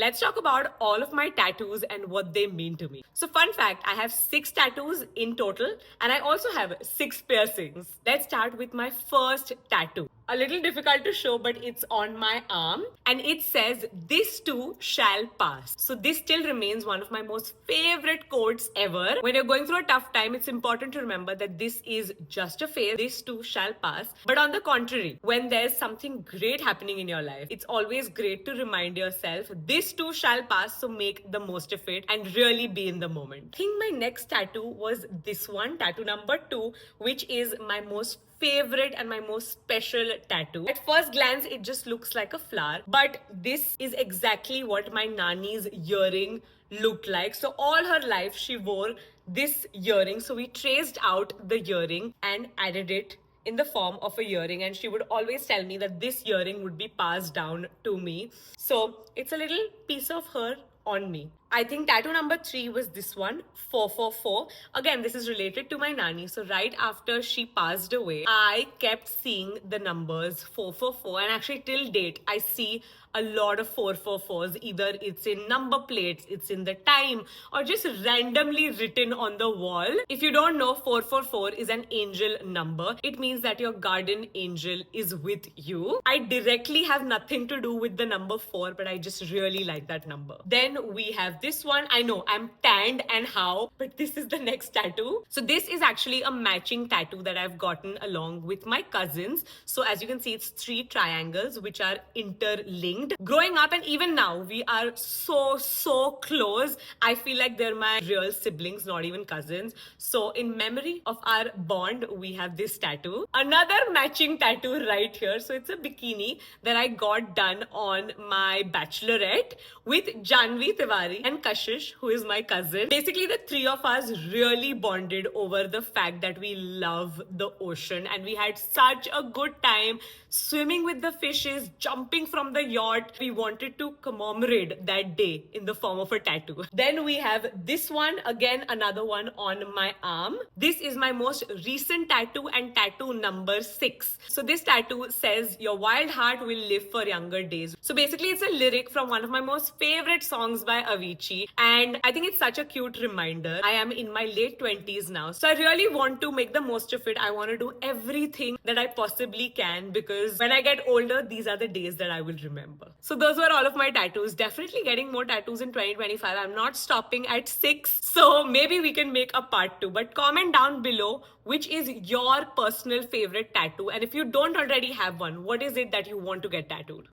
Let's talk about all of my tattoos and what they mean to me. So, fun fact, I have 6 tattoos in total, and I also have 6 piercings. Let's start with my first tattoo. A little difficult to show, but it's on my arm, and it says, "This too shall pass." So, this still remains one of my most favorite quotes ever. When you're going through a tough time, it's important to remember that this is just a phase, this too shall pass. But on the contrary, when there's something great happening in your life, it's always great to remind yourself, this too shall pass, so make the most of it and really be in the moment. I think my next tattoo was this one, tattoo number 2, which is my most favorite and my most special tattoo. At first glance, it just looks like a flower, but this is exactly what my Nani's earring looked like. So all her life, she wore this earring. So we traced out the earring and added it in the form of a earring, and she would always tell me that this earring would be passed down to me. So it's a little piece of her on me. I think tattoo number 3 was this one, 444. Again, this is related to my Nani. So right after she passed away, I kept seeing the numbers 444, and actually till date, I see a lot of 444s. Either it's in number plates, it's in the time, or just randomly written on the wall. If you don't know, 444 is an angel number. It means that your guardian angel is with you. I directly have nothing to do with the number 4, but I just really like that number. Then we have this one. I know I'm tanned and how, but this is the next tattoo. So this is actually a matching tattoo that I've gotten along with my cousins. So as you can see, it's 3 triangles which are interlinked. Growing up and even now, we are so close. I feel like they're my real siblings, not even cousins. So in memory of our bond, we have this tattoo. Another matching tattoo right here. So it's a bikini that I got done on my bachelorette with Janvi Tiwari and Kashish, who is my cousin. Basically, the 3 of us really bonded over the fact that we love the ocean, and we had such a good time swimming with the fishes, jumping from the yacht. We wanted to commemorate that day in the form of a tattoo. Then we have this one, again another one on my arm. This is my most recent tattoo and tattoo number 6. So this tattoo says, "Your wild heart will live for younger days." So basically, it's a lyric from one of my most favorite songs by Avicii, and I think it's such a cute reminder. I am in my late 20s now, so I really want to make the most of it. I want to do everything that I possibly can, because when I get older, these are the days that I will remember. So those were all of my tattoos. Definitely getting more tattoos in 2025. I'm not stopping at 6, so maybe we can make a part 2. But comment down below which is your personal favorite tattoo, and if you don't already have one, what is it that you want to get tattooed?